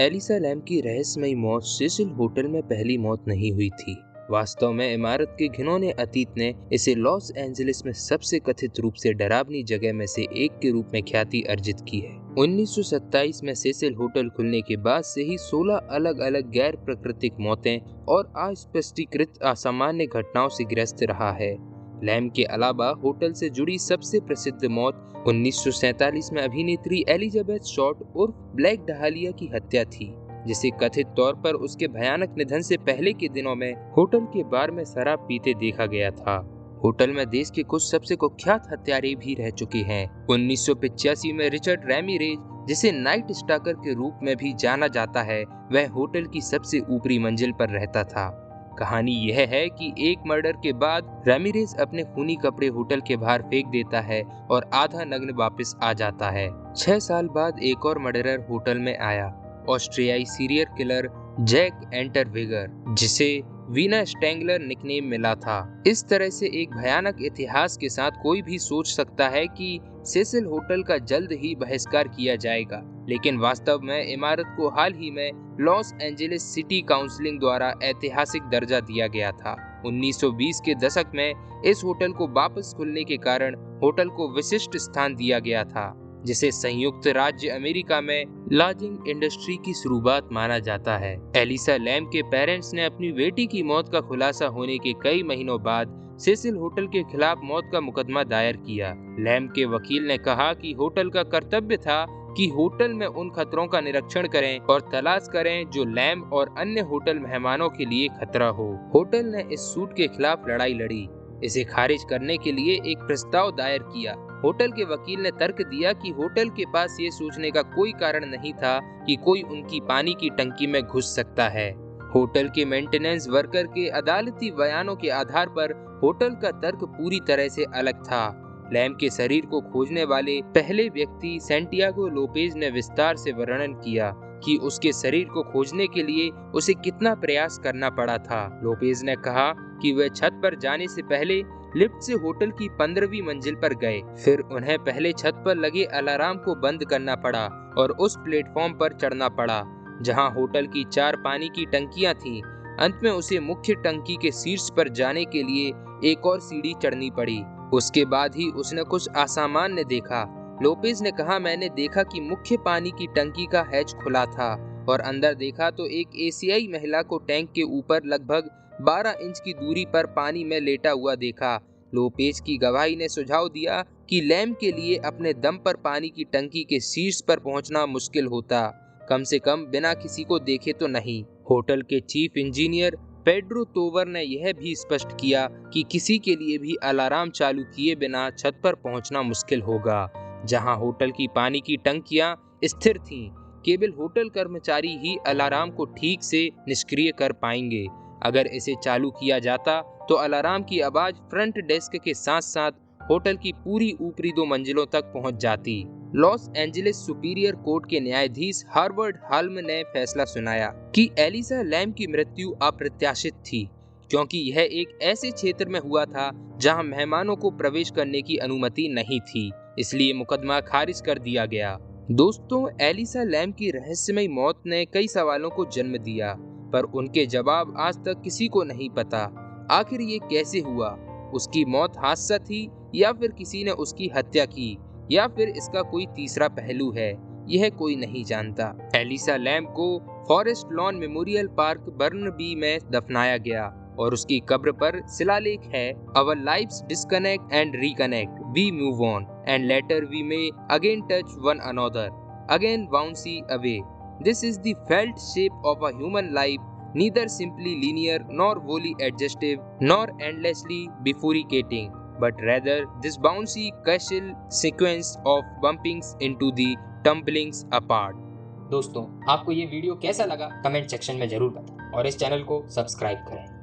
Elisa lamb की रहस्यमयी मौत सेसिल होटल में पहली मौत नहीं हुई थी। वास्तव में इमारत के घिनौने अतीत ने इसे लॉस एंजलिस में सबसे कथित रूप से डरावनी जगह में से एक के रूप में ख्याति अर्जित की है। 1927 में सेसिल होटल खुलने के बाद से ही 16 अलग अलग गैर प्राकृतिक मौतें और अस्पष्टीकृत असामान्य घटनाओं से ग्रस्त रहा है। लैम के अलावा होटल से जुड़ी सबसे प्रसिद्ध मौत 1947 में अभिनेत्री एलिजाबेथ शॉर्ट उर्फ ब्लैक डहालिया की हत्या थी, जिसे कथित तौर पर उसके भयानक निधन से पहले के दिनों में होटल के बार में शराब पीते देखा गया था। होटल में देश के कुछ सबसे कुख्यात हत्यारे भी रह चुके हैं। 1985 में रिचर्ड रैमिरेज, जिसे नाइट स्टाकर के रूप में भी जाना जाता है, वह होटल की सबसे ऊपरी मंजिल पर रहता था। कहानी यह है कि एक मर्डर के बाद रैमिरेज अपने खूनी कपड़े होटल के बाहर फेंक देता है और आधा नग्न वापस आ जाता है। 6 साल बाद एक और मर्डरर होटल में आया, ऑस्ट्रियाई सीरियल किलर जैक एंटरवेगर, जिसे वीना स्टैंगलर निकनेम मिला था। इस तरह से एक भयानक इतिहास के साथ कोई भी सोच सकता है कि सेसिल होटल का जल्द ही बहिष्कार किया जाएगा, लेकिन वास्तव में इमारत को हाल ही में लॉस एंजलिस सिटी काउंसिल द्वारा ऐतिहासिक दर्जा दिया गया था। 1920 के दशक में इस होटल को वापस खुलने के कारण होटल को विशिष्ट स्थान दिया गया था, जिसे संयुक्त राज्य अमेरिका में लॉजिंग इंडस्ट्री की शुरुआत माना जाता है। एलिसा लैम के पेरेंट्स ने अपनी बेटी की मौत का खुलासा होने के कई महीनों बाद सेसिल होटल के खिलाफ मौत का मुकदमा दायर किया। लैम के वकील ने कहा कि होटल का कर्तव्य था कि होटल में उन खतरों का निरीक्षण करें और तलाश करें जो लैम और अन्य होटल मेहमानों के लिए खतरा हो। होटल ने इस सूट के खिलाफ लड़ाई लड़ी, इसे खारिज करने के लिए एक प्रस्ताव दायर किया। होटल के वकील ने तर्क दिया कि होटल के पास ये सोचने का कोई कारण नहीं था कि कोई उनकी पानी की टंकी में घुस सकता है। होटल के मेंटेनेंस वर्कर के अदालती बयानों के आधार पर होटल का तर्क पूरी तरह से अलग था। लैम के शरीर को खोजने वाले पहले व्यक्ति सैंटियागो लोपेज ने विस्तार से वर्णन किया कि उसके शरीर को खोजने के लिए उसे कितना प्रयास करना पड़ा था। लोपेज ने कहा कि वह छत पर जाने से पहले लिफ्ट से होटल की 15वीं मंजिल पर गए, फिर उन्हें पहले छत पर लगे अलार्म को बंद करना पड़ा और उस प्लेटफॉर्म पर चढ़ना पड़ा जहां होटल की 4 पानी की टंकियां थीं। अंत में उसे मुख्य टंकी के शीर्ष पर जाने के लिए एक और सीढ़ी चढ़नी पड़ी। उसके बाद ही उसने कुछ असामान्य देखा। लोपेज ने कहा, मैंने देखा कि मुख्य पानी की टंकी का हैच खुला था और अंदर देखा तो एक एशियाई महिला को टैंक के ऊपर लगभग 12 इंच की दूरी पर पानी में लेटा हुआ देखा। लोपेज की गवाही ने सुझाव दिया कि लैम के लिए अपने दम पर पानी की टंकी के शीर्ष पर पहुंचना मुश्किल होता, कम से कम बिना किसी को देखे तो नहीं। होटल के चीफ इंजीनियर पेड्रो तोवर ने यह भी स्पष्ट किया कि किसी के लिए भी अलार्म चालू किए बिना छत पर पहुंचना मुश्किल होगा। जहां होटल की पानी की टंकियां स्थिर थीं, केवल होटल कर्मचारी ही अलार्म को ठीक से निष्क्रिय कर पाएंगे। अगर इसे चालू किया जाता तो अलार्म की आवाज फ्रंट डेस्क के साथ साथ होटल की पूरी ऊपरी 2 मंजिलों तक पहुंच जाती। लॉस एंजलिस सुपीरियर कोर्ट के न्यायाधीश हार्वर्ड हाल्म ने फैसला सुनाया कि एलिसा लैम की मृत्यु अप्रत्याशित थी, क्योंकि यह एक ऐसे क्षेत्र में हुआ था जहां मेहमानों को प्रवेश करने की अनुमति नहीं थी, इसलिए मुकदमा खारिज कर दिया गया। दोस्तों, एलिसा लैम की रहस्यमयी मौत ने कई सवालों को जन्म दिया, पर उनके जवाब आज तक किसी को नहीं पता। आखिर ये कैसे हुआ? उसकी मौत हादसा थी या फिर किसी ने उसकी हत्या की, या फिर इसका कोई तीसरा पहलू है? यह कोई नहीं जानता। एलिसा लैम को forest lawn memorial park Burnaby में दफनाया गया और उसकी कब्र पर शिलालेख है, Our lives disconnect and reconnect, we move on, and later we may again touch one another, again bounce away. This is the felt shape of a human life, neither simply linear nor wholly adjustive nor endlessly bifurcating, but rather this bouncy casual sequence of bumpings into the tumblings apart. दोस्तों, आपको ये video कैसा लगा comment section में जरूर बताएं और इस चैनल को सब्सक्राइब करें।